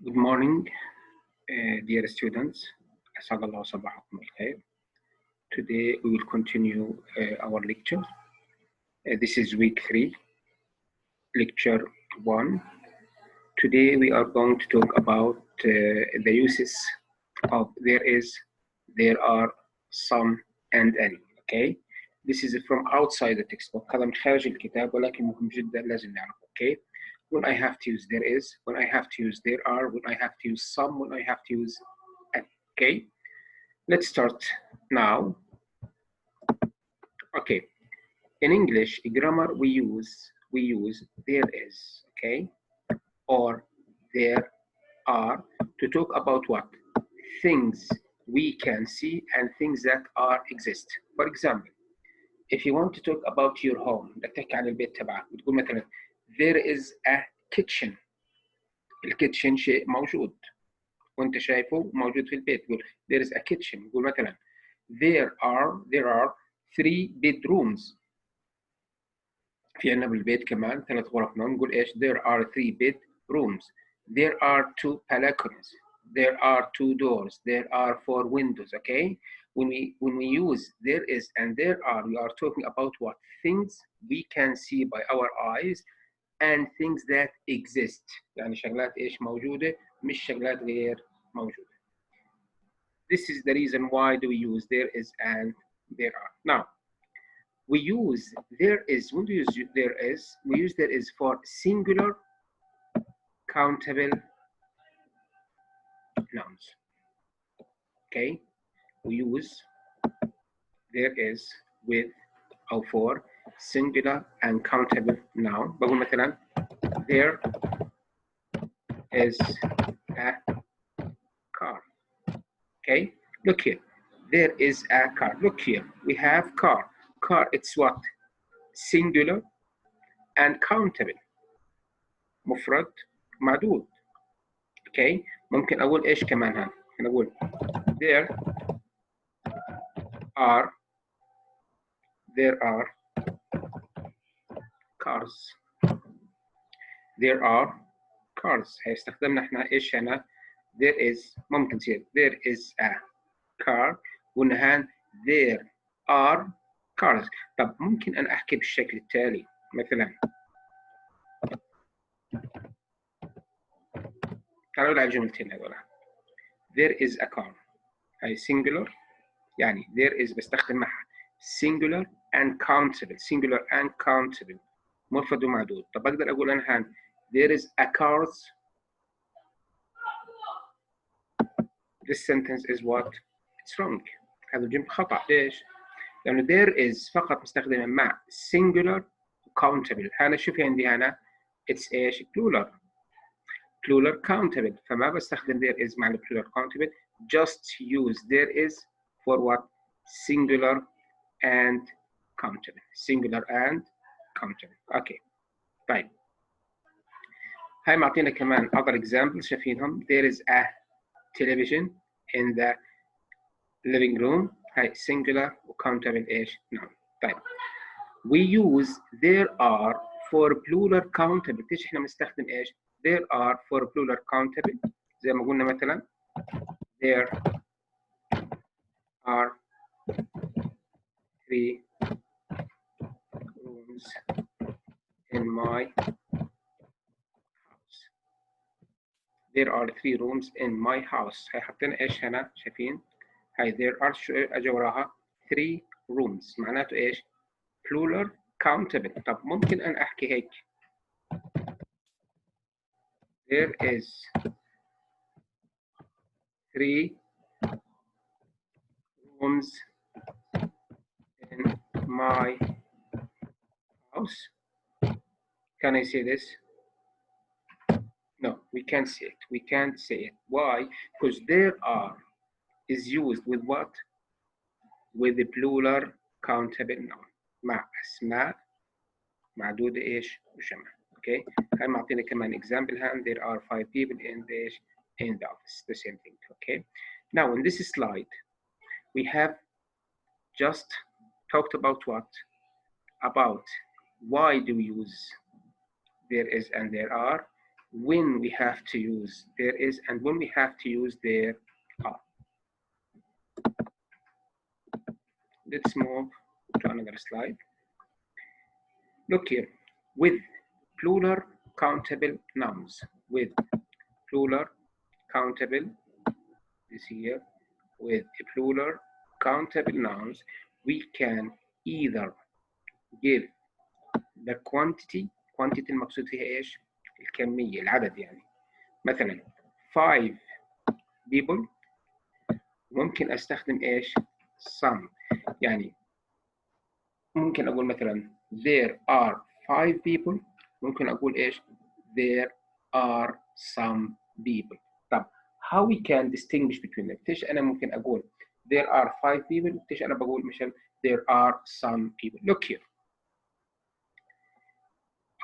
Good morning, dear students. أسعد الله صباحكم بالخير. Today we will continue our lecture. This is week 3, lecture 1. Today we are going to talk about the uses of there is, there are, some, and any. Okay? This is from outside the textbook. هذا من خارج الكتاب ولكن مهم جدا لازم نعرفه. Okay? When I have to use there is, when I have to use there are, when I have to use some, when I have to use any. Okay? Let's start now. Okay. In English grammar we use there is, okay, or there are to talk about what? Things we can see and things that are exist. For example, if you want to talk about your home, بدك تحكي عن البيت تبعك بتقول مثلا there is a kitchen. الكيتشن شيء موجود وانت شايفه موجود في البيت. تقول there is a kitchen. تقول مثلا there are 3 bedrooms. في عندنا بالبيت كمان 3 غرف نوم. نقول ايش؟ there are 3 bedrooms. There are 2 balconies. There are 2 doors. There are 4 windows. Okay? When we use there is and there are, we are talking about what? Things we can see by our eyes and things that exist. يعني شغلات ايش موجودة مش شغلات غير موجودة. This is the reason why do we use there is and there are. Now, we use there is, when we use there is, we use there is for singular countable nouns. Okay? We use there is with or for singular and countable noun. بقول مثلا there is a car. Okay? Look here. There is a car. Look here. We have car. Car, it's what? Singular and countable. مفرد معدود. Okay? ممكن أقول إيش كمان هان؟ ممكن أقول there are cars. There are cars. هيستخدمنا احنا إيش هنا؟ There is ممكن تصير there is a car ونهان there are cars. طب ممكن أنا أحكي بالشكل التالي مثلا تعالوا على الجملتين هذول. There is a car. هاي singular يعني there is بستخدم معها singular and countable مفرد ومعدود. طب أقدر أقول أنا هان there is a cars. This sentence is what? It's wrong. هذا الجملة خطأ. ليش؟ لأنه there is فقط مستخدمة مع singular countable. هنا شوفي عندي هنا it's إيش؟ plural countable. فما بستخدم there is مع plural countable. Just use there is for what? Singular and countable. Singular and countable. Okay. طيب. هاي معطينا كمان other examples شايفينهم. There is a television in the living room. هاي singular وcountable إيش؟ نعم. طيب. We use there are for plural countable. ليش إحنا بنستخدم إيش؟ There are for plural countable. زي ما قلنا مثلا there are 3 rooms in my house. There are 3 rooms in my house. هاي حطينا إيش هنا؟ شايفين؟ هاي there are شو أجي وراها 3 rooms. معناته إيش؟ plural countable. طب ممكن أن أحكي هيك there is 3 rooms in my house. Can I say this? No, we can't say it. We can't say it. Why? Because there are is used with what? With the plural countable noun. مع أسماء معدودة إيش وجمع. Okay. هاي معطينا كمان example hand. There are 5 people in the office. The same thing. Okay. Now in this slide, we have just talked about what? About why do we use there is and there are, when we have to use there is and when we have to use there are. Let's move to another slide. Look here, with plural countable nouns, with plural countable is here, with plural countable nouns, we can either give the quantity المقصود فيها ايش؟ الكمية، العدد يعني. مثلا 5 people ممكن استخدم ايش؟ some. يعني ممكن اقول مثلا there are 5 people، ممكن اقول ايش؟ there are some people. طب how we can distinguish between them؟ ليش انا ممكن اقول there are 5 people، ليش انا بقول مثلا there are some people؟ Look here.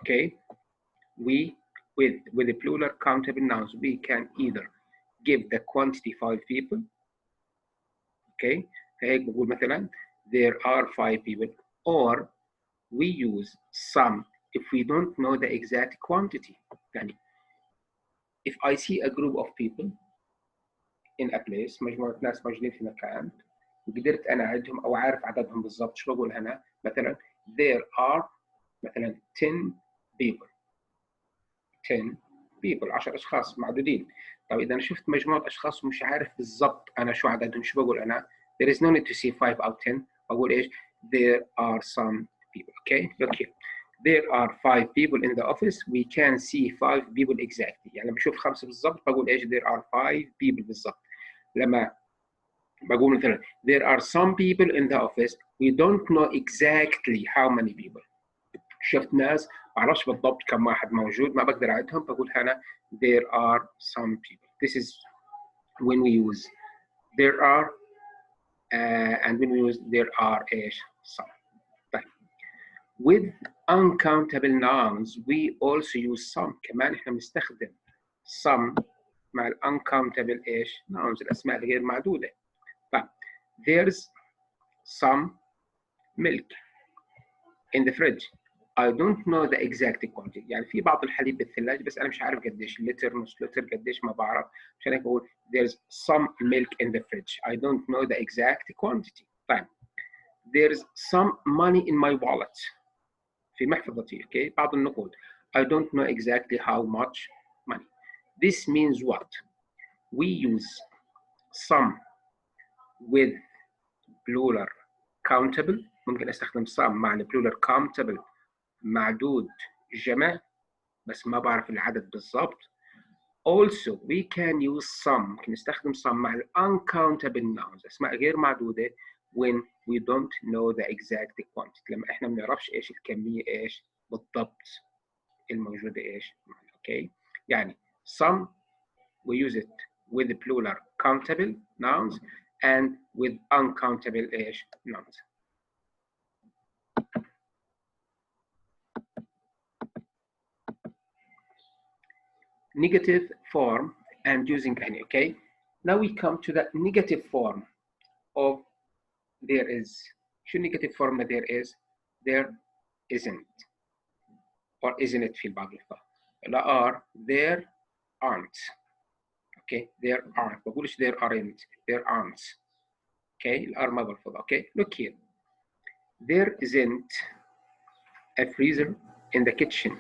Okay, with the plural countable nouns, we can either give the quantity 5 people. Okay, فهيك بقول مثلا there are 5 people, or we use some if we don't know the exact quantity. يعني if I see a group of people in a place، مجموعة ناس موجودين في مكان وقدرت أنا أعدهم أو عارف عددهم بالضبط، شو بقول هنا؟ مثلا there are مثلا 10 people. 10 people 10 أشخاص معدودين. طب إذا أنا شفت مجموعة أشخاص ومش عارف بالضبط أنا شو عددهم، شو بقول أنا؟ There is no need to see 5 أو 10. بقول إيش؟ There are some people. Okay, look here. There are 5 people in the office. We can see 5 people exactly. يعني لما بشوف 5 بالضبط بقول إيش؟ There are 5 people بالضبط. لما بقول مثلا there are some people in the office, we don't know exactly how many people. شفت ناس ما اعرفش بالضبط كم واحد موجود، ما بقدر اعدهم، بقول هنا there are some people. This is when we use there are and when we use there are ايش؟ some. طيب with uncountable nouns we also use some. كمان احنا بنستخدم some مع ال uncountable ايش؟ nouns، الاسماء الغير معدودة. طيب there's some milk in the fridge. I don't know the exact quantity. يعني في بعض الحليب بالثلاجة بس أنا مش عارف قديش، لتر نص لتر قديش ما بعرف، عشان هيك بقول there's some milk in the fridge. I don't know the exact quantity. طيب there's some money in my wallet. في محفظتي، okay؟ بعض النقود. I don't know exactly how much money. This means what? We use some with plural countable. ممكن استخدم some مع plural countable معدود جمع بس ما بعرف العدد بالضبط. Also we can use some، ممكن نستخدم some مع ال uncountable nouns، اسماء غير معدودة when we don't know the exact quantity، لما احنا ما بنعرفش ايش الكمية ايش بالضبط الموجودة ايش. اوكي، يعني some we use it with the plural countable nouns and with uncountable ايش nouns. Negative form and using any. Okay, now we come to the negative form of there is. شو negative form there is? There isn't or isn't it في بعض الألفاظ. لا are there aren't. Okay, there aren't. بقولش there aren't. There aren't. Okay, الار ما بلفظ. Okay, look here. There isn't a freezer in the kitchen.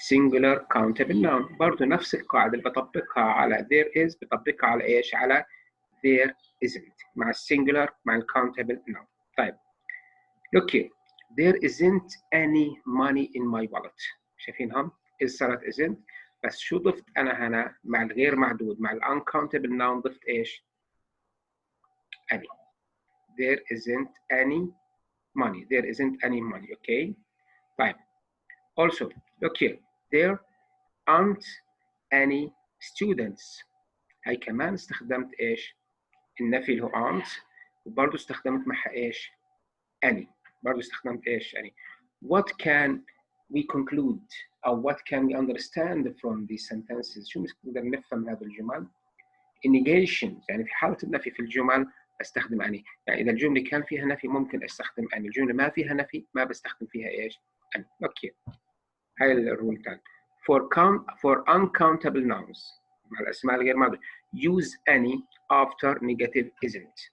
singular countable noun. برضه نفس القاعدة اللي بطبقها على there is بطبقها على ايش؟ على there isn't مع singular مع countable noun. طيب look here. There isn't any money in my wallet. شايفينهم؟ is صارت isn't، بس شو ضفت أنا هنا مع الغير معدود مع uncountable noun؟ ضفت ايش؟ any. There isn't any money. There isn't any money. Okay. طيب also look here. There aren't any students. هاي كمان استخدمت ايش؟ النفي اللي هو aren't، وبرضه استخدمت معها ايش؟ any. برضه استخدمت ايش؟ any. What can we conclude أو what can we understand from these sentences؟ شو نقدر نفهم من هذه الجمل؟ negation، يعني في حالة النفي في الجمل استخدم any. يعني إذا الجملة كان فيها نفي ممكن استخدم any. الجملة ما فيها نفي ما بستخدم فيها ايش؟ any. اوكي. هاي الرول تاعنا. for uncountable nouns مع الأسماء الغير معدودة use any after negative isn't.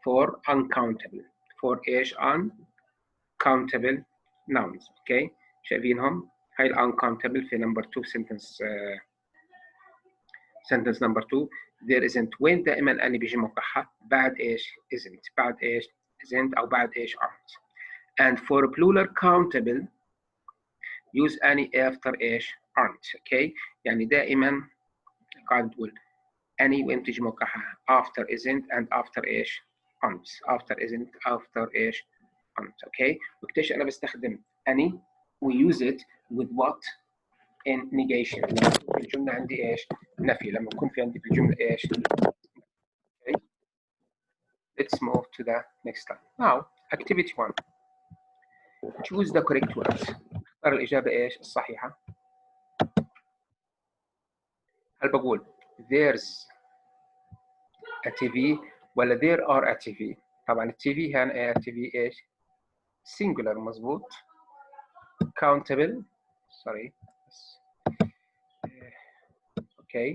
for uncountable for إيش uncountable nouns. okay شايفينهم هاي ال uncountable في number 2 sentence number 2 there isn't. وين دائما أني بيجي موقعها بعد إيش isn't بعد إيش isn't أو بعد إيش aren't. and for plural countable use any after إيش aren't. okay يعني دائما قاعد تقول any وين تيجي موقعها after isn't and after إيش aren't. after isn't after إيش aren't. okay وقتيش أنا بستخدم any we use it with what in negation. في الجملة عندي إيش نفي لما يكون في عندي في الجملة إيش. okay let's move to the next slide. now activity 1 choose the correct words. اختار الإجابة إيش الصحيحة. هل بقول there's a TV ولا there are a TV؟ طبعا ال TV هنا TV إيش singular مظبوط. countable sorry okay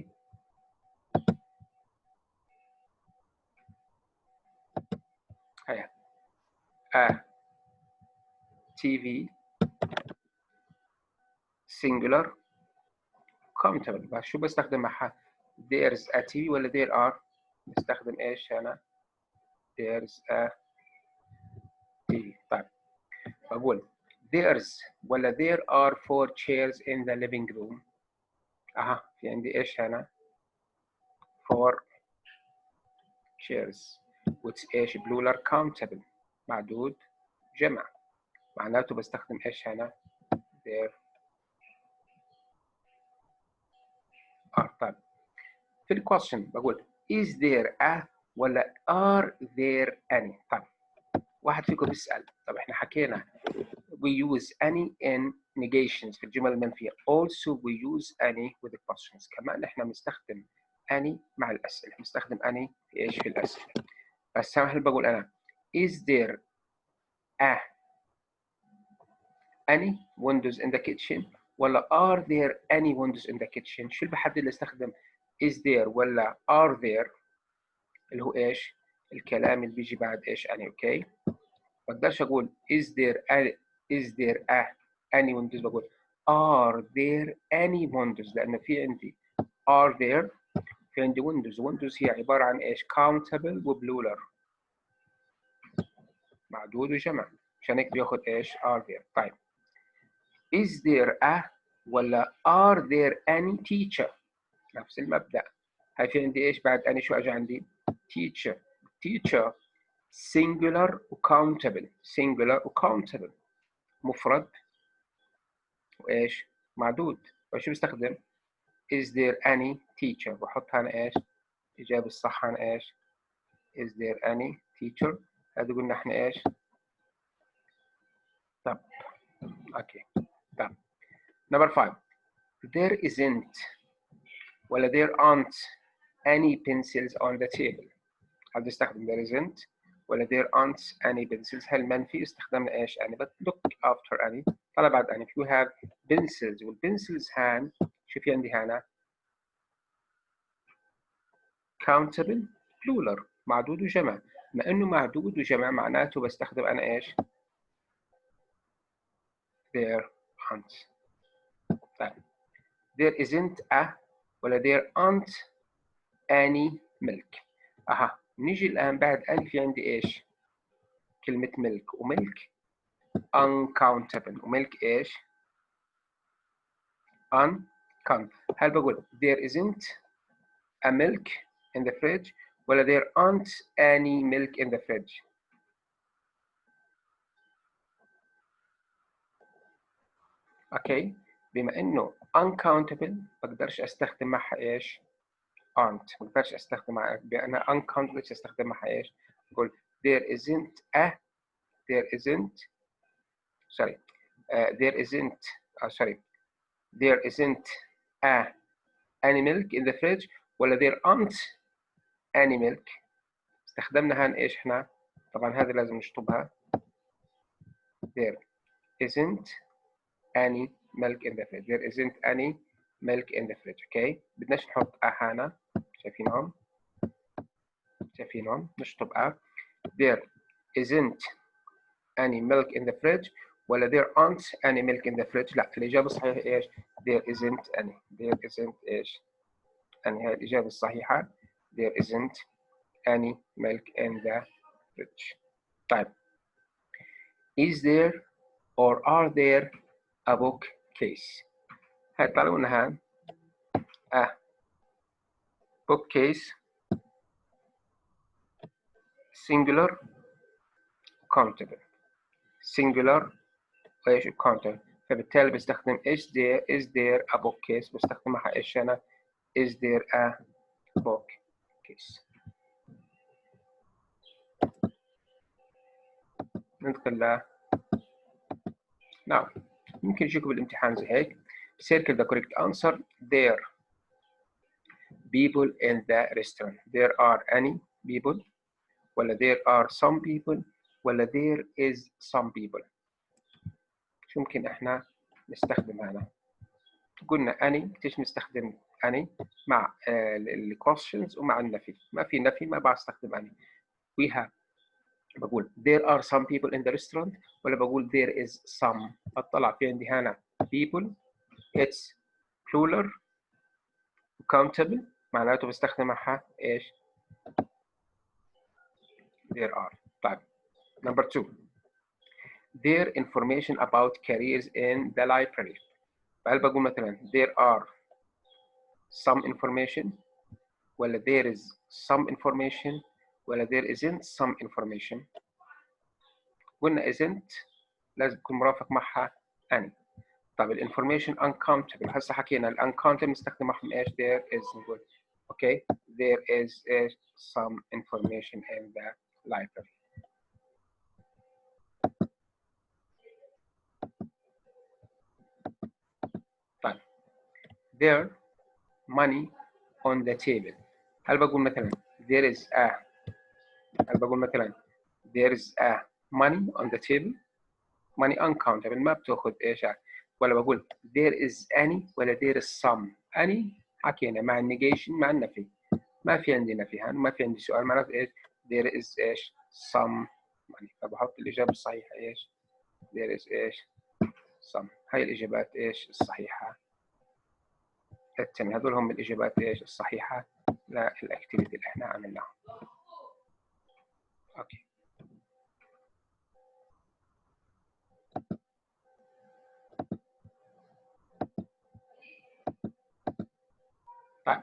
هيا a TV singular countable. بس شو بستخدم معها there's a TV ولا there are؟ بستخدم إيش هنا there's a TV. طيب بقول there's ولا there are 4 chairs in the living room. في عندي إيش هنا 4 chairs which إيش plural countable معدود جمع معناته بستخدم إيش هنا there are. طيب في ال question بقول is there a ولا are there any. طيب واحد فيكم بيسأل طب احنا حكينا we use any in negations في الجمل المنفية. also we use any with the questions. كمان احنا بنستخدم any مع الأسئلة. بنستخدم any في ايش في الأسئلة. بس هل بقول أنا is there a any windows in the kitchen ولا are there any windows in the kitchen. شو اللي بحدد اللي استخدم is there ولا are there اللي هو ايش الكلام اللي بيجي بعد ايش any. اوكي ما اقدرش اقول is there a any windows. بقول are there any windows لأن في عندي are there في عندي windows هي عبارة عن ايش countable وبلولر معدود وجمع عشان هيك بياخد ايش are there. طيب is there a ولا are there any teacher نفس المبدأ. هاي في عندي ايش بعد any شو اجى عندي teacher singular وcountable مفرد وايش معدود. وشو بستخدم is there any teacher بحط هنا ايش الإجابة الصح هنا ايش is there any teacher. هذا قلنا احنا ايش. طب اوكي طب number 5 there isn't ولا there aren't any pencils on the table. هل بستخدم there isn't ولا there aren't any pencils. هل منفي استخدمنا ايش any but look after any طلع بعد any. if you have pencils والpencils هان شو في عندي هنا countable plural معدود وجمع. ما انه معدود وجمع معناته بستخدم انا ايش there aren't. طيب there isn't a ولا there aren't any milk. نيجي الآن بعد any في عندي إيش كلمة milk ومilk uncountable وmilk إيش uncountable. هل بقول there isn't a milk in the fridge ولا there aren't any milk in the fridge. اوكي بما انه uncountable بقدرش استخدم معها ايش aren't. ما بقدرش استخدم معها بأنها uncountable استخدم معها ايش بقول there isn't a there isn't sorry there isn't sorry there isn't a any milk in the fridge ولا there aren't any milk. استخدمنا هان ايش احنا طبعا هذا لازم نشطبها there isn't any milk in the fridge. There isn't any milk in the fridge. Okay. بدناش نحط هنا. شايفينهم نشطب there isn't any milk in the fridge ولا there aren't any milk in the fridge. لا الإجابة الصحيحة إيش؟ there isn't إيش؟ هاي الإجابة الصحيحة there isn't any milk in the fridge. طيب is there or are there a bookcase؟ هاي طلعوا لنا a bookcase singular countable singular وايش countable. فبالتالي بستخدم is there a bookcase بستخدمها ايش انا is there a bookcase. ندخل ل now ممكن يجيكم بالامتحان زي هيك circle the correct answer. There people in the restaurant. There are any people ولا there are some people ولا there is some people. شو ممكن احنا نستخدم هنا؟ قلنا any ليش نستخدم any مع ال questions ومع النفي. ما في نفي ما بستخدم any. we have بقول there are some people in the restaurant ولا بقول there is some. اطلع في عندي هنا people it's plural countable معناته بستخدم معها ايش؟ there are. طيب number 2 their information about careers in the library. فهل بقول مثلا there are some information ولا there is some information ولا there isn't some information. قلنا isn't لازم يكون مرافق معها any. طيب الانفورميشن uncountable هسه حكينا uncountable نستخدم معهم ايش there is نقول okay there is some information in the library. طيب there money on the table. هل بقول مثلا there is a هل بقول مثلا there is a money on the table. money uncountable ما بتاخذ ايش ولا بقول there is any ولا there is some. any حكينا مع النيجيشن مع النفي ما في عندي نفي هان ما في عندي سؤال معناته ايش there is ايش some money. فبحط الإجابة الصحيحة ايش there is ايش some. هاي الإجابات ايش الصحيحة التانية. هذول هم الإجابات ايش الصحيحة للأكتيفيتي اللي احنا عملناها. اوكي طيب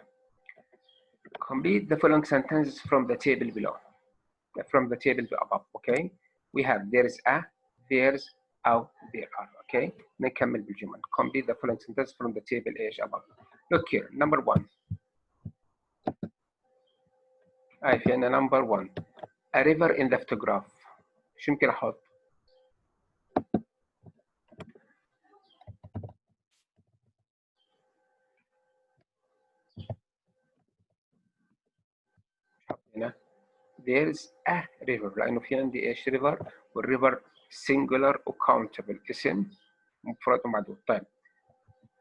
complete the following sentences from the table below. From the table above. Okay we have there is a there's أو there are. okay نكمل بالجمل. complete the following sentences from the table ايش above. look here number 1 هاي في عندنا number 1 a river in the photograph. شو ممكن أحط؟ هنا there's a river لأنه في عندي إيش river والriver singular و countable اسم مفرد ومعدود. طيب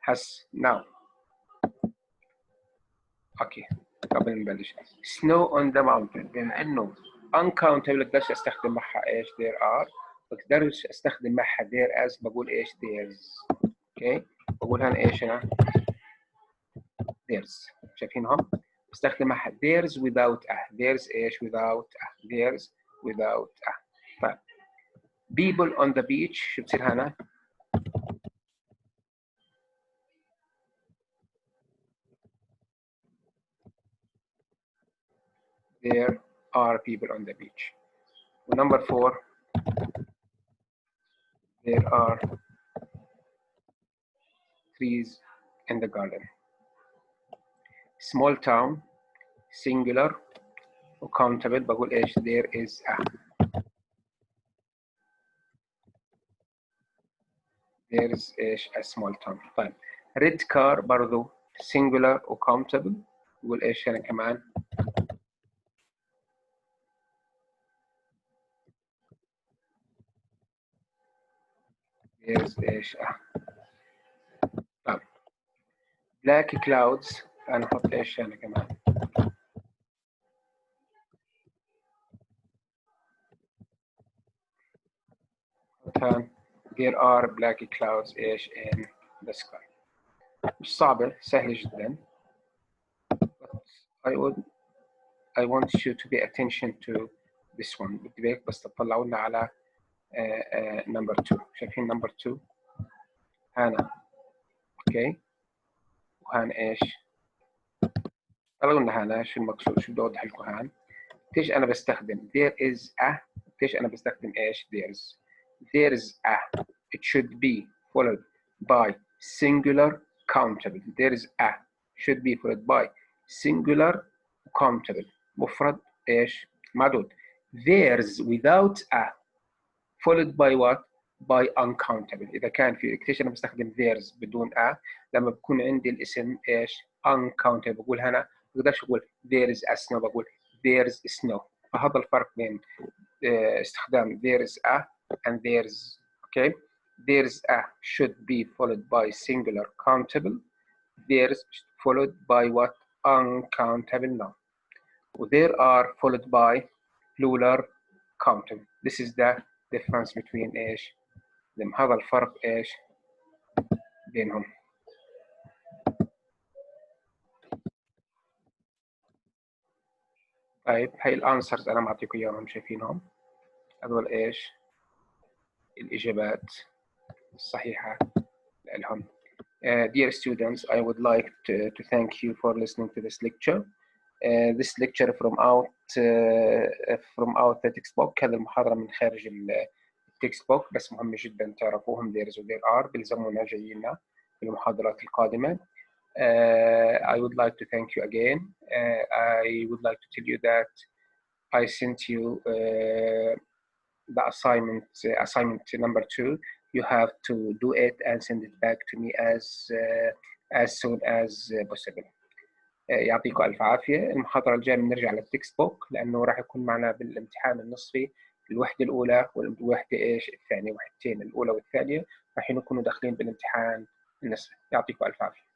هس now أوكي قبل نبلش snow on the mountain بما إنه uncountable بقدرش أستخدم معها إيش there are بقدرش أستخدم معها there as بقول إيش there's. أوكي بقول هنا إيش هنا there's. شايفينهم بستخدم معها there's without a there's إيش without a there's without a. طيب people on the beach شو بصير هنا there are people on the beach. number 4 there are trees in the garden. small town singular وcountable بقول ايش there is a there is ايش a small town. طيب red car برضو singular وcountable بقول ايش هنا كمان there is ايش a black clouds. أنا أحط إيش هنا كمان؟ There are black clouds إيش in the sky. مش صعبة، سهلة جدا. But I want you to pay attention to this one. بدي بيك بس تطلعوا لنا على number 2. شايفين number 2 هنا اوكي، وهنا ايش؟ طلعوا لنا هنا شو المقصود، شو بدي اوضح لكم هان. ليش انا بستخدم there is a، ليش انا بستخدم ايش there is a it should be followed by singular countable. there is a should be followed by singular countable مفرد ايش؟ معدود. there's without a followed by what؟ by uncountable. إذا كان في ليش أنا بستخدم there's بدون a؟ لما بكون عندي الاسم إيش؟ uncountable. بقول هنا ما بقدرش أقول there is a snow، بقول there's snow. فهذا الفرق بين استخدام there's a and there's. okay. there's a should be followed by singular countable. there's followed by what؟ uncountable noun. there are followed by plural countable. This is the difference between ايش؟ هذا الفرق ايش؟ بينهم. طيب هاي الانسرز انا معطيكم اياهم، شايفينهم؟ هذول ايش؟ الاجابات الصحيحة لهم. Dear students, I would like to thank you for listening to this lecture. This lecture from out the textbook. هذه المحاضرة من خارج التكست بوك، بس مهم جدا تعرفوهم there's و there are بيلزمونا جايين في المحاضرات القادمة. I would like to thank you again. I would like to tell you that I sent you the assignment number 2. You have to do it and send it back to me as soon as possible. يعطيكم ألف عافية. المحاضرة الجاية بنرجع للتكست بوك، لأنه راح يكون معنا بالامتحان النصفي الوحدة الأولى والوحدة إيش الثانية، وحدتين الأولى والثانية راح يكونوا داخلين بالامتحان النصفي. يعطيكم ألف عافية.